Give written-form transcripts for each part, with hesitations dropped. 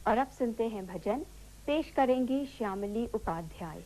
और अब सुनते हैं भजन, पेश करेंगी श्यामली Upadhyay.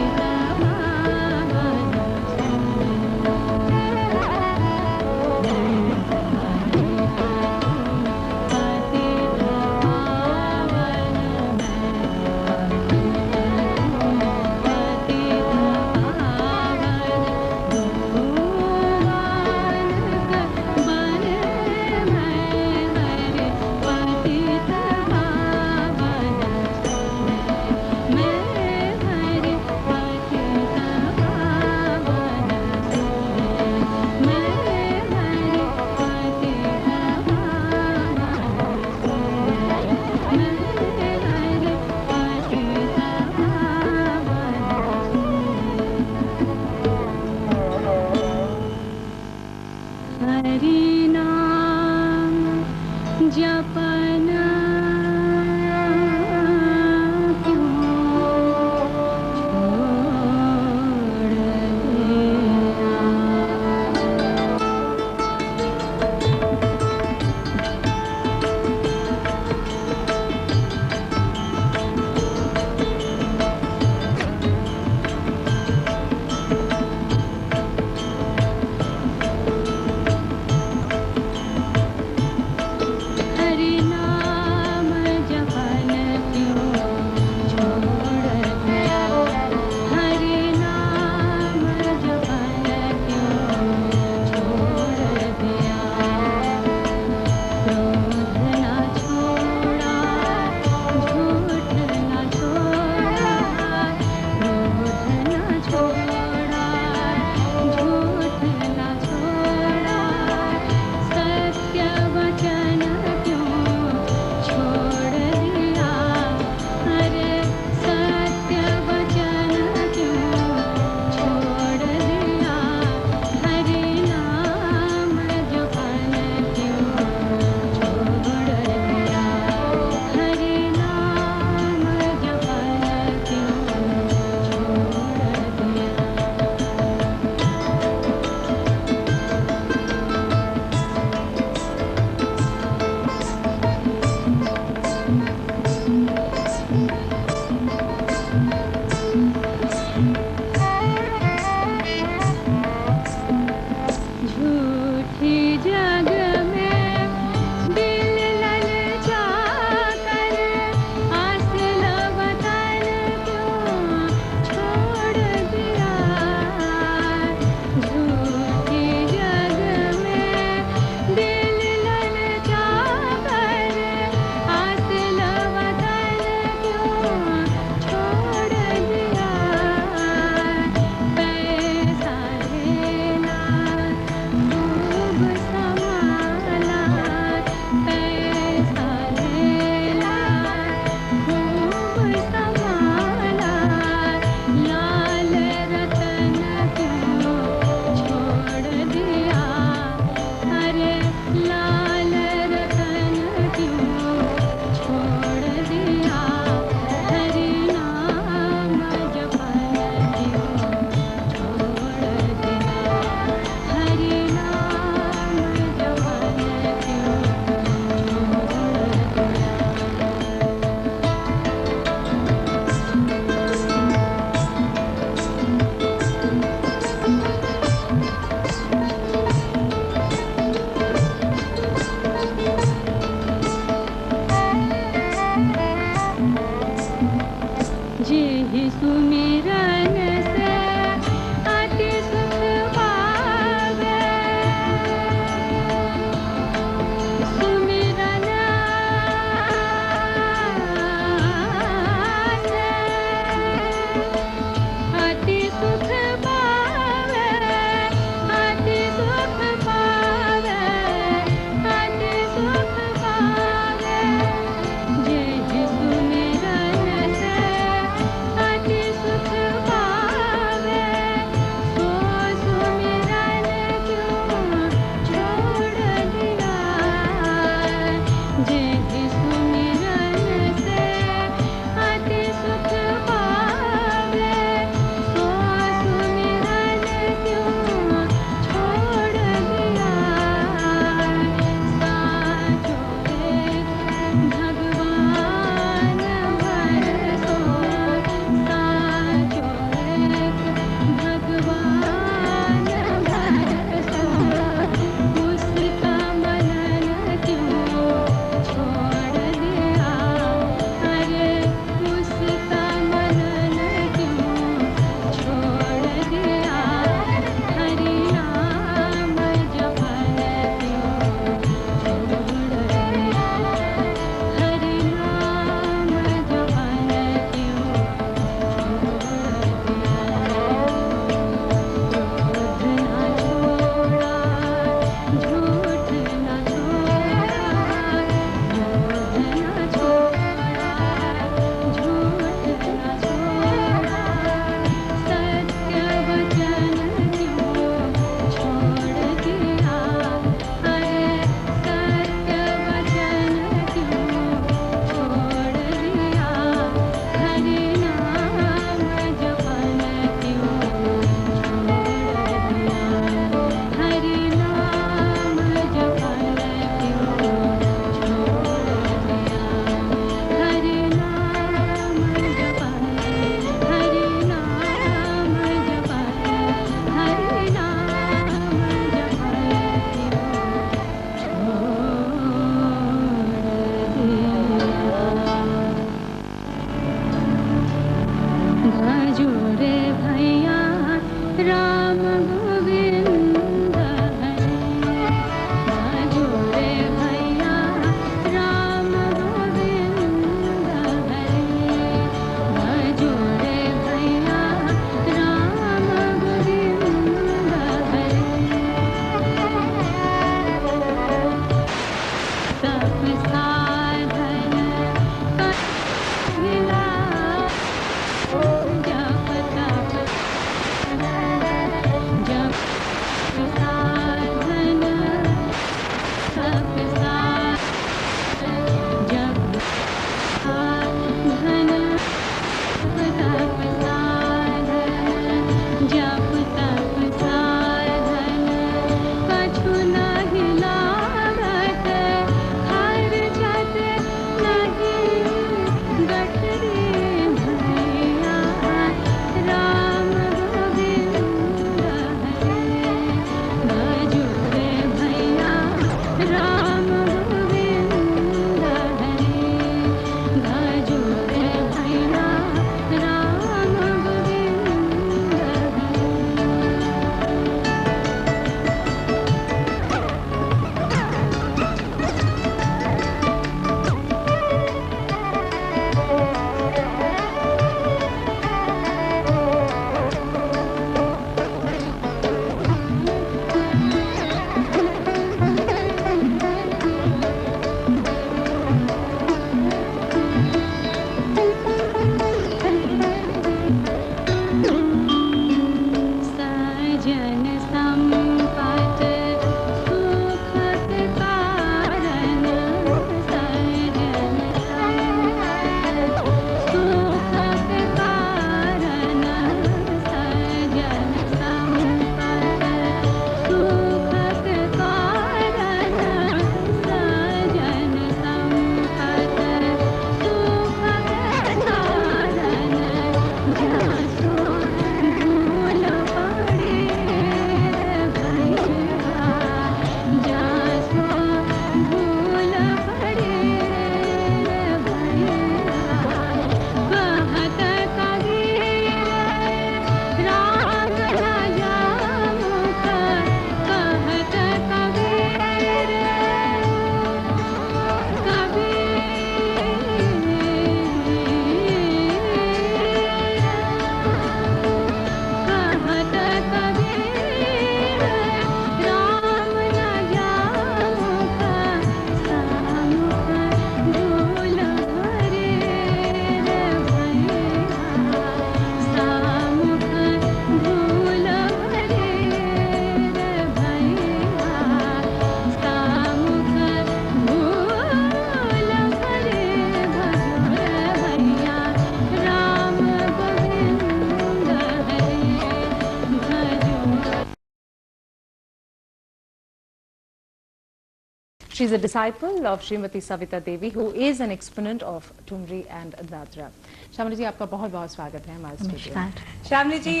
She is a disciple of Srimati Savita Devi, who is an exponent of Thumri and Dadra. श्यामली जी, आपका बहुत बहुत स्वागत है हमारे स्टूडियो में। श्यामली जी,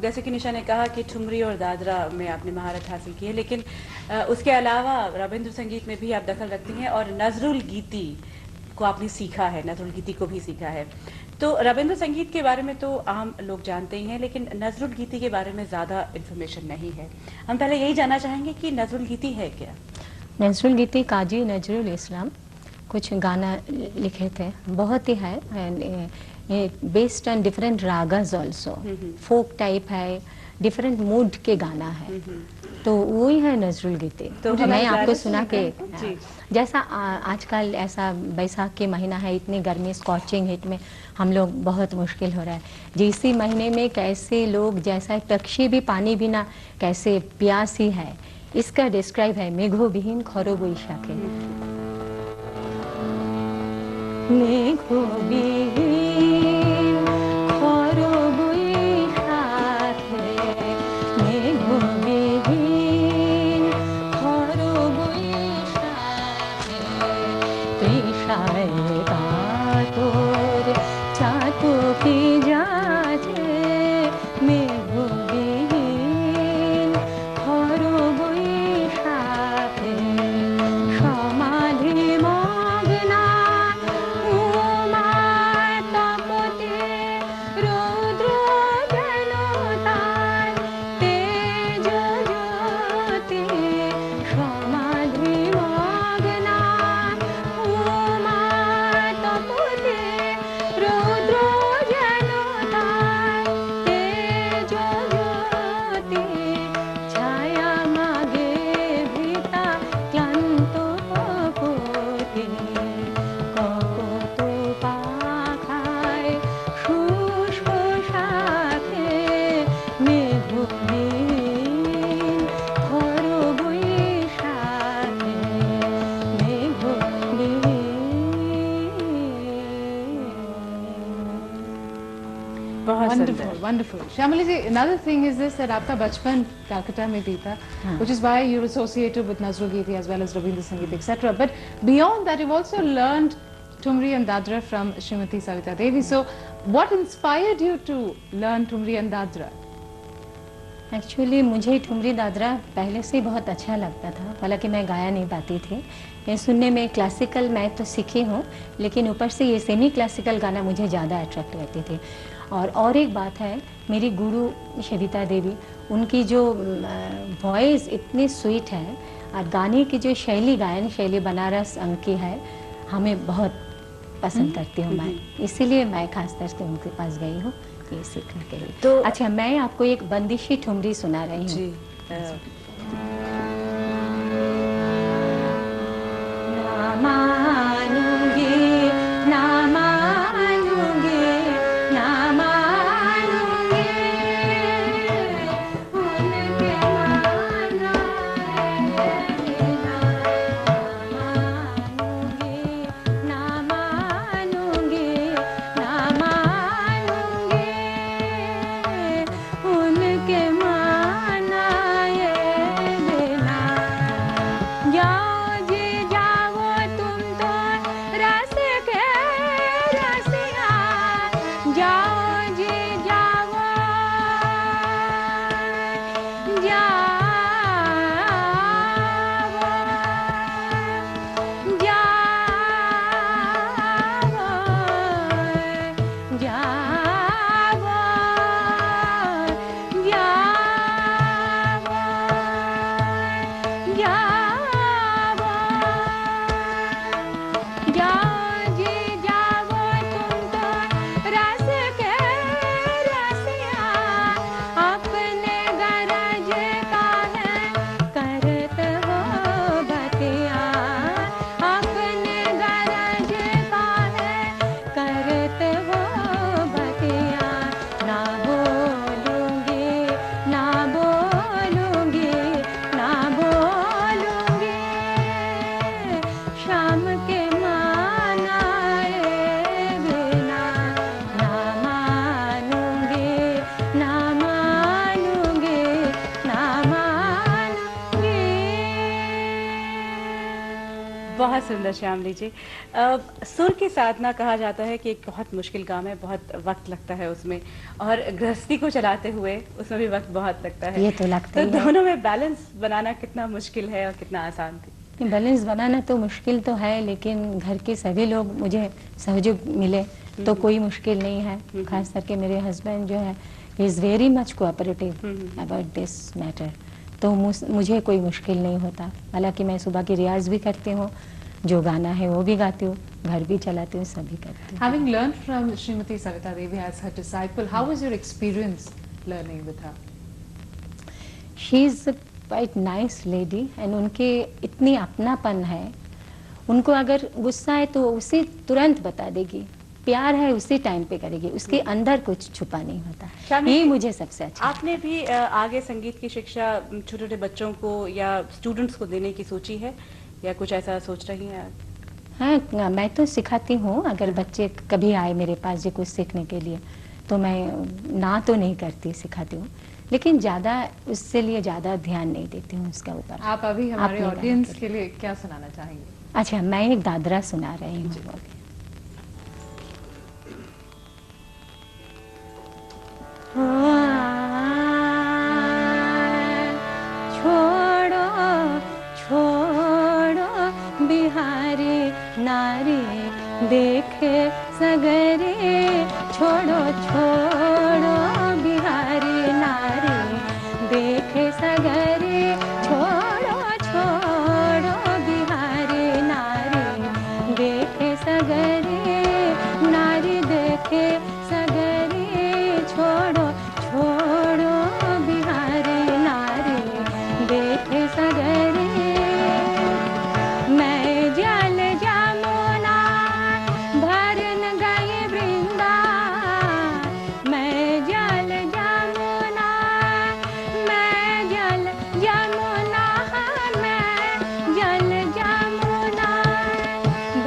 जैसे कि निशा ने कहा कि ठुमरी और दादरा में आपने महारत हासिल की है, लेकिन उसके अलावा रविंद्र संगीत में भी आप दखल रखती हैं और नजरुल गीती को आपने सीखा है, नजरुल गीती को भी सीखा है। तो रविंद्र संगीत के बारे में तो आम लोग जानते ही हैं, लेकिन नजरुल गीती के बारे में ज़्यादा इन्फॉर्मेशन नहीं है। हम पहले यही जानना चाहेंगे कि नजरुल गीती है क्या? नजरुल गीती काजी नजरुल इस्लाम कुछ गाना लिखे थे, बहुत ही है, based on different ragas also, folk type है, डिफरेंट मूड के गाना है, तो वही है नजरुल गीती। तो मैं आपको सुना के जैसा आजकल ऐसा बैसाख के महीना है, इतनी गर्मी, स्कॉचिंग हीट में हम लोग बहुत मुश्किल हो रहा है। जिसी महीने में कैसे लोग, जैसा पक्षी भी पानी बिना कैसे प्यासी है, इसका डिस्क्राइब है मेघो बिहीन खरो बैशाखे। मेघो बिहीन खरो बैशाखे, मेघो बिहीन खरो बैशाखे, तृषाय कातोर चातकी जाचे, मेघो बिहीन खरो बैशाखे, समाधि मग्ना Wonderful. Shyamali ji, another thing is this, that आपका बचपन कलकत्ता में बीता, which is why you're associated with Nazrul Giti as well as Rabindra Sangeet, etc. But beyond that, you've also learned Thumri and Dadra from Srimati Savita Devi. So, what inspired you to learn Thumri and Dadra? Actually मुझे ठुमरी दादरा पहले से बहुत अच्छा लगता था, हालांकि मैं गाया नहीं पाती थी। ये सुनने में क्लासिकल मैं तो सीखी हूँ, लेकिन ऊपर से ये सेमी क्लासिकल गाना मुझे ज़्यादा अट्रैक्ट करती थी। और एक बात है, मेरी गुरु सविता देवी, उनकी जो वॉइस इतनी स्वीट है और गाने की जो शैली, गायन शैली बनारस अंग की है, हमें बहुत पसंद करती हूँ मैं, इसीलिए मैं खासतौर से उनके पास गई हूँ ये सीखने के लिए। तो अच्छा, मैं आपको एक बंदिशी ठुमरी सुना रही हूँ। ना मानूंगी, ना मानूंगी, ना मानूंगी, के मानाए बिना जाओ जी जाओ तुम तो रस के रसिया जाओ जी जाओ बहुत सुंदर श्यामली जी। सुर की साधना कहा जाता है कि एक बहुत मुश्किल काम है, बहुत वक्त लगता है उसमें, और गृहस्थी को चलाते हुए उसमें भी वक्त बहुत लगता है। ये तो लगता तो दोनों में बैलेंस बनाना कितना मुश्किल है और कितना आसान थी? बैलेंस बनाना तो मुश्किल तो है, लेकिन घर के सभी लोग मुझे सहयोग मिले तो कोई मुश्किल नहीं है। खास करके मेरे हस्बैंड जो है he is very much cooperative about this matter, तो मुझे कोई मुश्किल नहीं होता। हालांकि मैं सुबह की रियाज भी करती हूँ, जो गाना है वो भी गाती हूँ, घर भी चलाती हूँ, सभी करती हूँ। Having learned from Srimati Savita Devi as her disciple, how was your experience learning with her? She is quite nice lady and उनके इतनी अपनापन है। उनको अगर गुस्सा है तो उसे तुरंत बता देगी, प्यार है उसी टाइम पे करेगी, उसके अंदर कुछ छुपा नहीं होता। ये मुझे सबसे अच्छा। आपने भी आगे संगीत की शिक्षा छोटे छोटे बच्चों को या स्टूडेंट्स को देने की सोची है, या कुछ ऐसा सोच रही हैं? हाँ, मैं तो सिखाती हूँ। अगर बच्चे कभी आए मेरे पास जी कुछ सीखने के लिए तो मैं ना तो नहीं करती, सिखाती हूँ, लेकिन ज़्यादा उससे लिए ज़्यादा ध्यान नहीं देती हूँ उसका ऊपर। आप अभी हमारे ऑडियंस के लिए क्या सुनाना चाहेंगे? अच्छा, मैं एक दादरा सुना रही हूँ। छोड़ो छोड़ो बिहारी नारी देखे सगरे, छोड़ो छोड़ो बिहारी नारी देखे सगरे, छोड़ो छोड़ो बिहारी नारी देखे सगरे, नारी देखे सगरे, छोड़ो छोड़ो बिहारी नारी देखे सगरे। मैं जल जमुना भरन गई वृंदा, मैं जल जमुना, मैं जल जमुना, मैं जल जमुना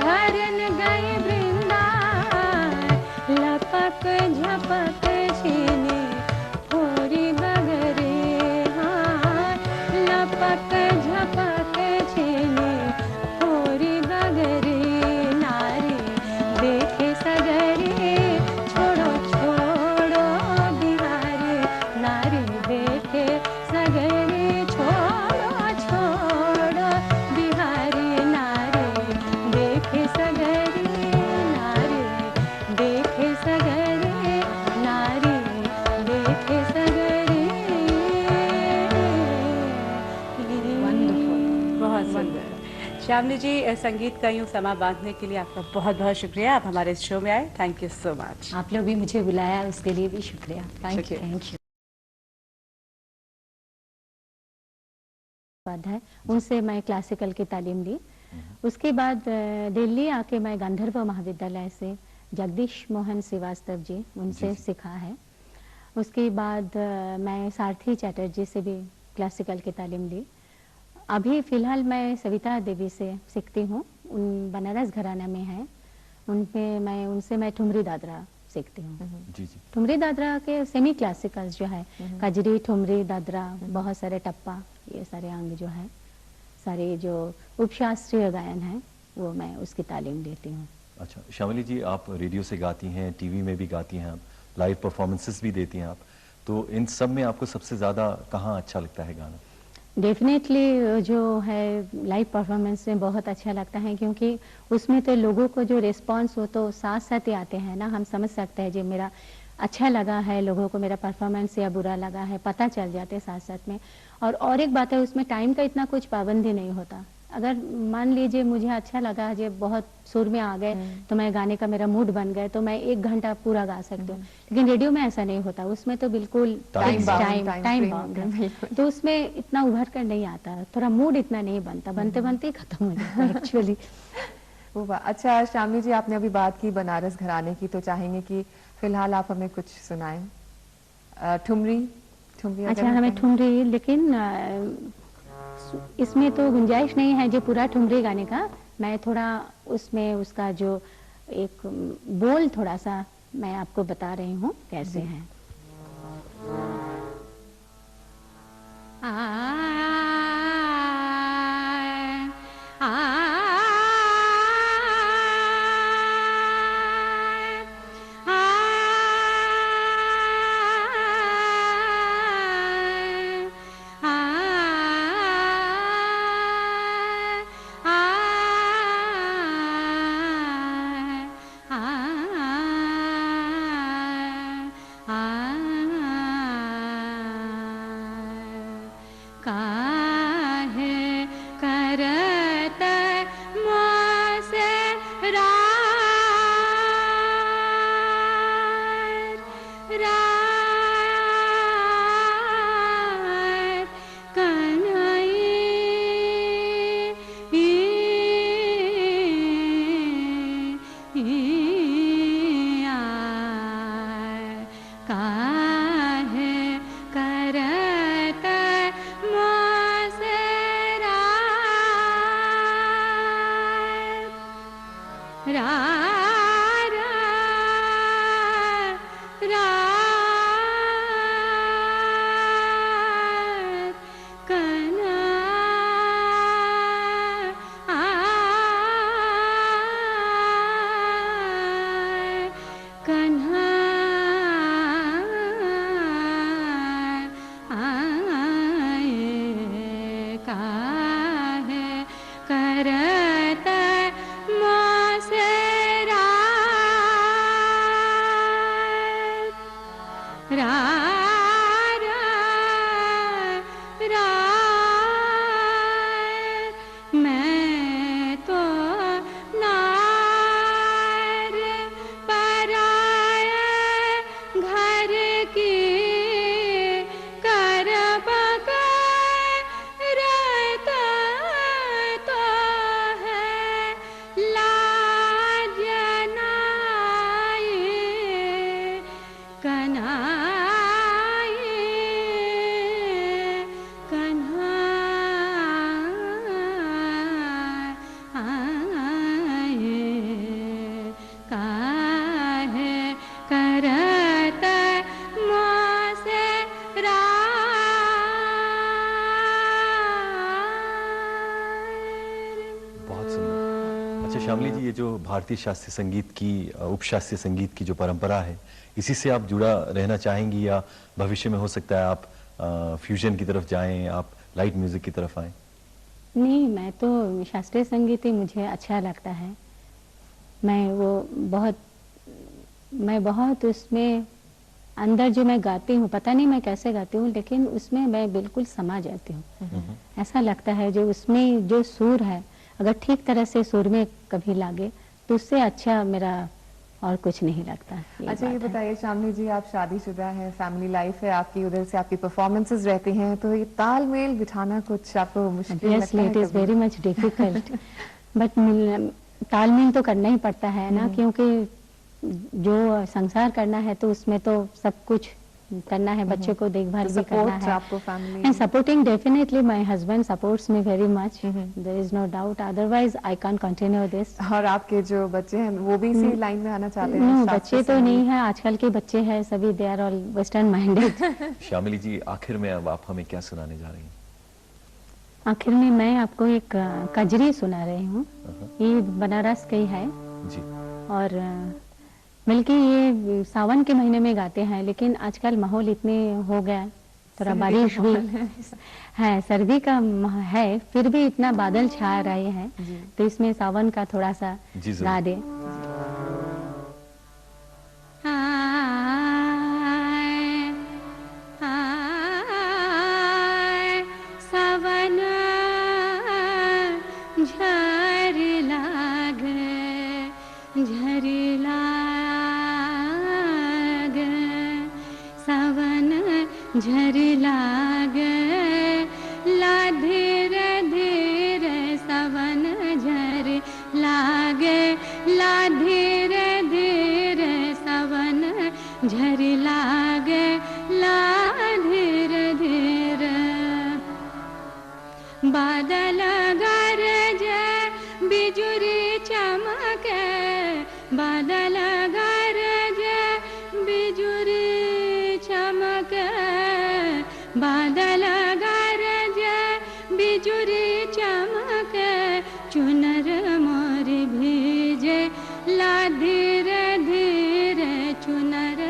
भरन गई वृंदा, लपक झपक छीने होरी गगरे, हाँ लपक झपक छीने होरी गगरे, नारी देखे सगरे, छोड़ो छोड़ो बिहारी नारी देखे सगरे, छोड़ो छोड़ो बिहारी नारी देखे सगरे, नारी देखे सगरे, नारी देखे सगरे। बहुत सुंदर। श्यामली जी, संगीत का यूं समा बांधने के लिए आपका बहुत बहुत शुक्रिया। आप हमारे इस शो में आए, थैंक यू सो मच। आप लोग भी मुझे बुलाया, उसके लिए भी शुक्रिया। Thank you. Thank you. बाद है उनसे मैं क्लासिकल की तालीम ली। उसके बाद दिल्ली आके मैं गांधर्व महाविद्यालय से जगदीश मोहन श्रीवास्तव जी उनसे सीखा है। उसके बाद मैं सारथी चैटर्जी से भी क्लासिकल की तालीम ली। अभी फिलहाल मैं सविता देवी से सीखती हूँ, उन बनारस घराना में है, उनसे मैं ठुमरी दादरा सीखती हूँ। जी जी। ठुमरी दादरा के सेमी क्लासिकल्स जो है, कजरी, ठुमरी, दादरा, बहुत सारे टप्पा, ये सारे अंग जो है, सारे जो उपशास्त्रीय गायन है, वो मैं उसकी तालीम देती हूँ। अच्छा श्यामली जी, आप रेडियो से गाती हैं, टीवी में भी गाती हैं, आप लाइव परफॉर्मेंसेस भी देती हैं आप, तो इन सब में आपको सबसे ज़्यादा कहाँ अच्छा लगता है गाना? डेफिनेटली जो है लाइव परफॉर्मेंस में बहुत अच्छा लगता है, क्योंकि उसमें तो लोगों को जो रिस्पांस हो तो साथ साथ ही आते हैं ना, हम समझ सकते हैं जो मेरा अच्छा लगा है लोगों को, मेरा परफॉर्मेंस या बुरा लगा है, पता चल जाते हैं साथ साथ में। और एक बात है, उसमें टाइम का इतना कुछ पाबंदी नहीं होता। अगर मान लीजिए मुझे अच्छा लगा, जब बहुत सुर में आ गए तो मैं गाने का मेरा मूड बन गए तो मैं 1 घंटा पूरा गा सकती हूँ, लेकिन रेडियो में ऐसा नहीं होता, उसमें तो बिल्कुल टाइम बाउंड है, तो उसमें इतना उभर कर नहीं आता, थोड़ा मूड इतना नहीं बनता, बनते बनते ही खत्म हो जाता है एक्चुअली। अच्छा श्यामली जी, आपने अभी बात की बनारस घराने की, तो चाहेंगे कि फिलहाल आप हमें कुछ सुनाएं ठुमरी। अच्छा हमें ठुमरी, लेकिन इसमें तो गुंजाइश नहीं है जो पूरा ठुमरी गाने का, मैं थोड़ा उसमें उसका जो एक बोल थोड़ा सा मैं आपको बता रही हूँ कैसे है। श्यामली जी, ये जो भारतीय शास्त्रीय संगीत की उपशास्त्रीय संगीत की जो परंपरा है, इसी से आप जुड़ा रहना चाहेंगी या भविष्य में हो सकता है आप फ्यूजन की तरफ जाएं, आप लाइट म्यूजिक की तरफ आएं? नहीं, मैं तो शास्त्रीय संगीत ही मुझे अच्छा लगता है। मैं बहुत उसमें अंदर जो मैं गाती हूँ, पता नहीं मैं कैसे गाती हूँ, लेकिन उसमें मैं बिल्कुल समा जाती हूँ। ऐसा लगता है जो उसमें जो सुर है, अगर ठीक तरह से सुर में कभी लागे तो उससे अच्छा मेरा और कुछ नहीं लगता। अच्छा ये बताइए श्यामली जी, आप शादीशुदा हैं, फैमिली लाइफ है आपकी, उधर से आपकी परफॉर्मेंसेस रहती हैं, तो ये तालमेल बिठाना कुछ आपको मुश्किल लगता है? It is very much difficult, but तालमेल तो करना ही पड़ता है ना, क्योंकि जो संसार करना है तो उसमें तो सब कुछ करना है, बच्चों को देखभाल भी करना सपोर्ट है। आपको family And supporting, definitely my husband supports me very much. There is no doubt. Otherwise, I can't continue this. और आपके जो बच्चे हैं वो भी इसी लाइन में आना चाहते हैं? No, शास्त्रीय बच्चे तो नहीं है, आजकल के बच्चे हैं सभी, they are all western minded. श्यामली जी, आखिर में अब आप हमें क्या सुनाने जा रही हैं? आखिर में मैं आपको एक कजरी सुना रही हूँ। ये बनारस की है जी। और बल्कि ये सावन के महीने में गाते हैं, लेकिन आजकल माहौल इतने हो गया, थोड़ा बारिश भी है, सर्दी का है, फिर भी इतना बादल छा रहे हैं, तो इसमें सावन का थोड़ा सा जी जरूर। गा दे। सावन झर लाग सावन झर लाग ला धीरे धीरे सावन झर लाग ला धीरे धीरे सावन झर लाग ला धीरे धीरे बादल गरजे बिजुरी चमके बादल गरजे बिजुरी चमके बादल गरजे बिजुरी चमके चुनर मोर भीजे ला धीरे धीरे चुनर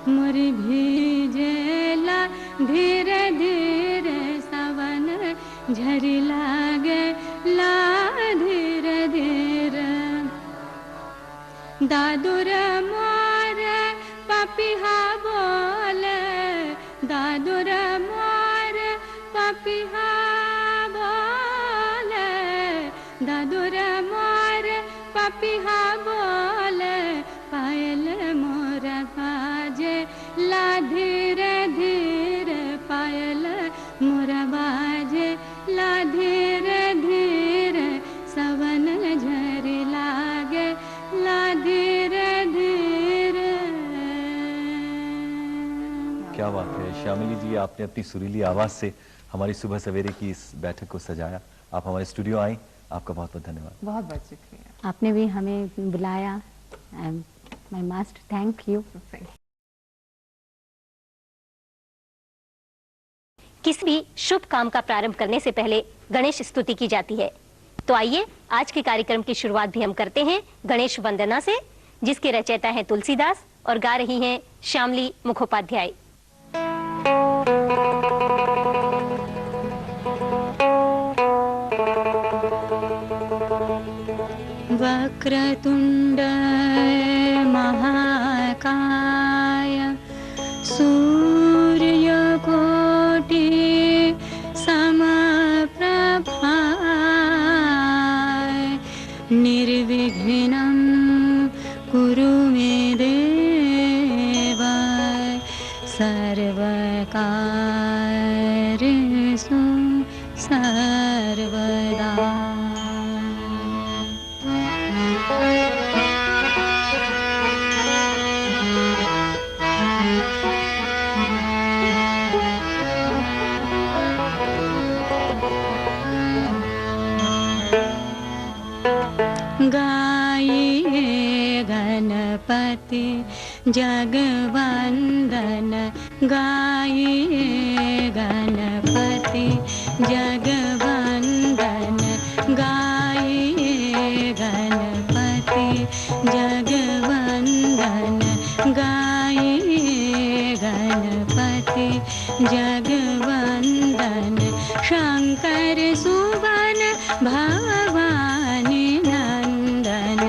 मोर भीजे ला धीरे धीरे सावन झरी लागे ला धीरे धीरे दादुर मोर पपिहा बोले दादुर मोर पपिहा बोले दादुर मोर पपिहा बोले पायल मोर बाजे ला धीरे धीरे पायल मोर बाजे ला धीरे धीरे सावन झरी लागे ला धीरे धीरे। क्या बात है श्यामली जी, आपने अपनी सुरीली आवाज से हमारी सुबह सवेरे की इस बैठक को सजाया। आप हमारे स्टूडियो आई, आपका बहुत बहुत धन्यवाद। बहुत बहुत शुक्रिया। आपने भी हमें बुलाया, आई मस्ट थैंक यू। किसी भी शुभ काम का प्रारंभ करने से पहले गणेश स्तुति की जाती है। तो आइए आज के कार्यक्रम की शुरुआत भी हम करते हैं गणेश वंदना से, जिसके रचयिता हैं तुलसीदास और गा रही हैं श्यामली मुखोपाध्याय। वक्रतुंड महाकाय सूर्यकोटि समप्रभा निर्विघ्नं कुरु मे देव सर्वकार्येषु सर्वदा। गाइए गणपति जगवंदन गाइए गणपति जगवंदन गाइए गणपति जगवंदन गाइए गणपति जगवंदन शंकर सुवन भवानी नंदन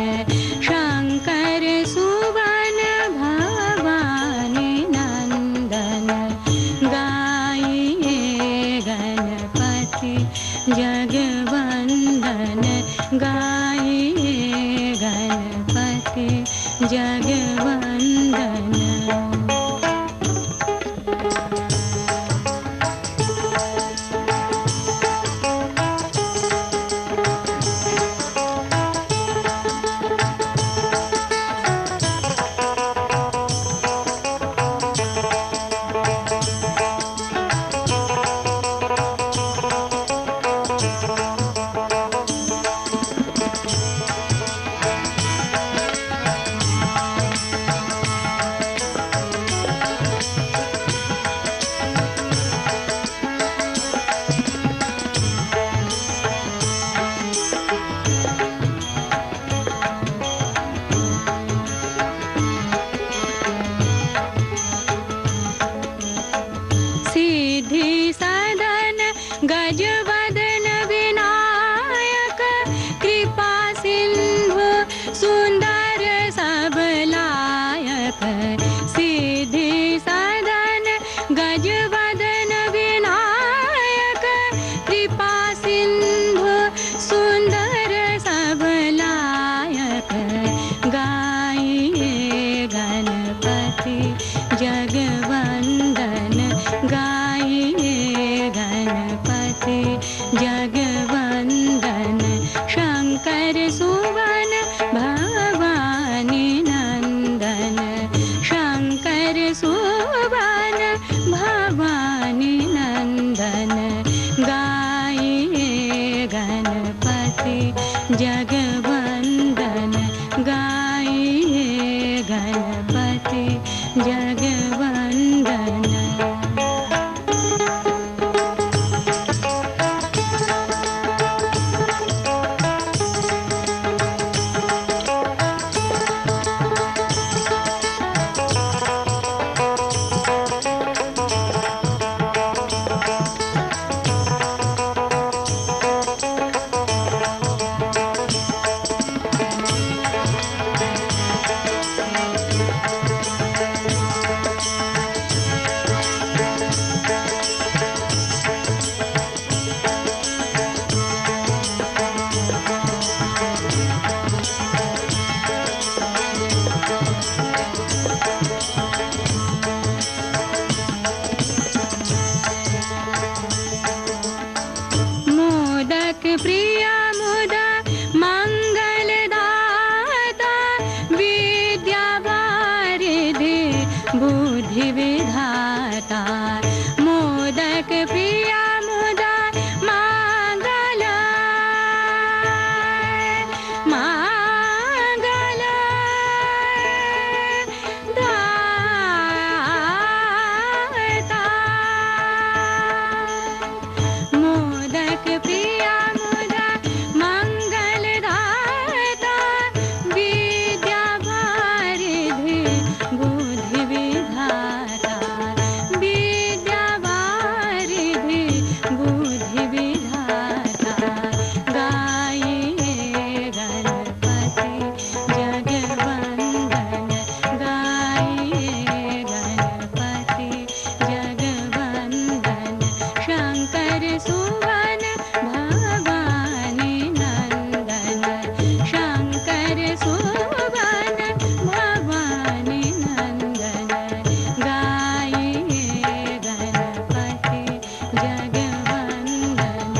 शंकर सुवन भवानी नंदन गाइए गणपति जगवंदन गाइए गणपति जगवंदन। मदन विनायक कृपा सिंधु सुंदर सबलायक गाइए गणपति जगवंदन गाइए गणपति जगवंदन शंकर सुवन भवानी नंदन शंकर सुवन भवानी नंदन गाइए गणपति जगवंदन गाइए गणपति जगवंदन। मोदक प्रिय मुदा मंगलदाता विद्या वारिधि बुद्धि विधाता मोदक प्रिय मुदा मंगल मंगल दाता मोदक प्रिय मुदा मंगलदाता विद्या वारिधि बुद्धि विधाता विद्या वारिधि बुद्धि विधाता गाइए गणपति जगवंदन गाइए गणपति जगवंदन शंकर सुवन भवानी नंदन शंकर सुवन भवानी नंदन गाइए गणपति जगवंदन।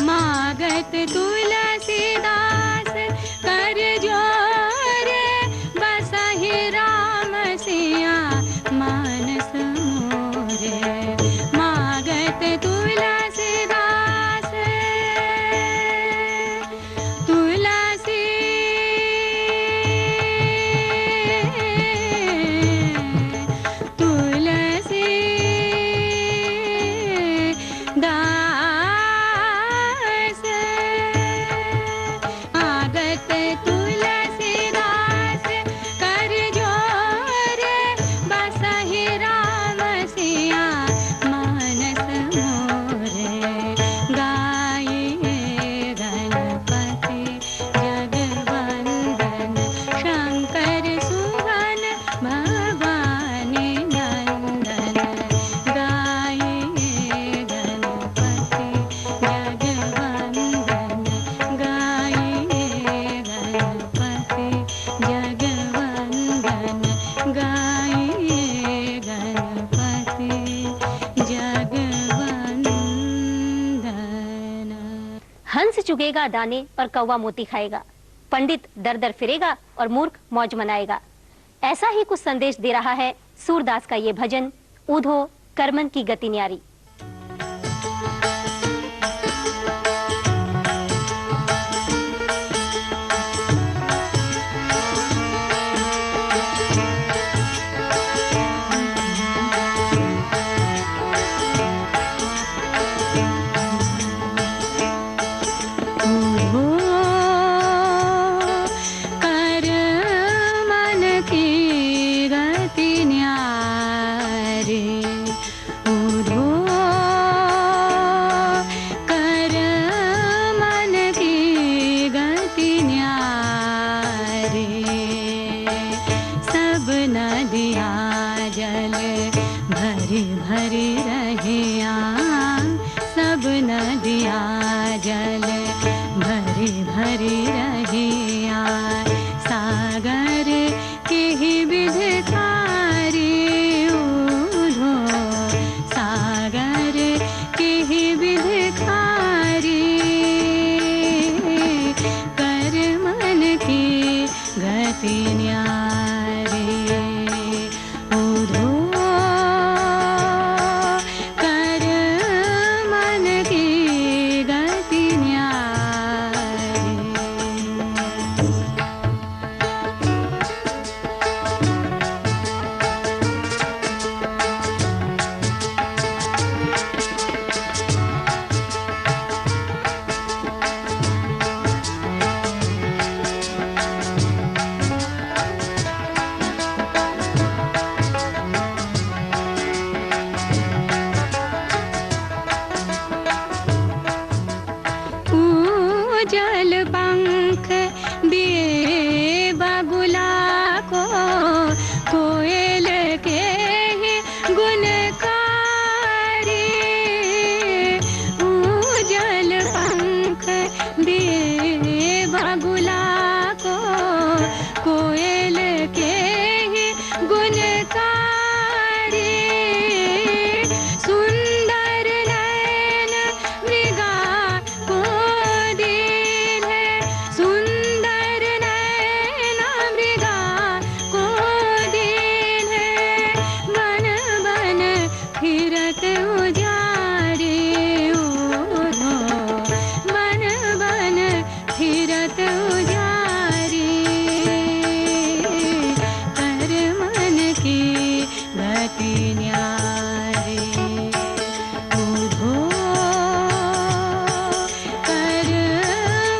मागत तुलसीदास कर जोर बसहि राम सिया मानस मोरे मागत तुलसीदास तुलसी तुलसी दास आगत तुलसीदास कर जोर बसहि राम सिया मानस मोरे गाइए गणपति जगवंदन शंकर सुवन भवानी नंदन गाइए गणपति जगवंदन गाइए गणपति जगवंदन गाइए गणपति जगवंदन। हंस चुगेगा दाने और कौवा मोती खाएगा, पंडित दर दर फिरेगा और मूर्ख मौज मनाएगा। ऐसा ही कुछ संदेश दे रहा है सूरदास का ये भजन ऊधो करमन की गति न्यारी। ऊधो जल पंख दिए बगुला को, कोयल के ही गुणकारी। जल पंख दिए बगुला को, कोयल के ही गुणकारी। सुंदर नयन मृगा को दीन है, सुंदर नयन मृगा को दीन है। बन बन फिरत उजारे ओढ़ो, बन बन फिरत उजारे। कर मन की गति न्यारे ओढ़ो, कर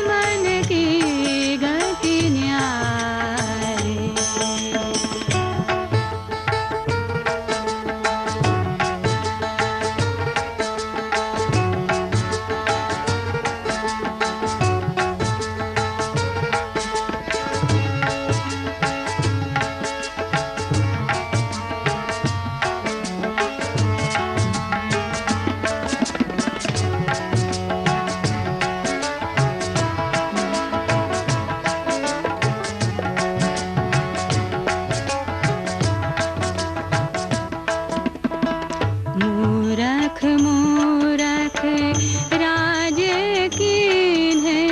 मन की गति न्यारे। मूरख मूरख राज कीन है,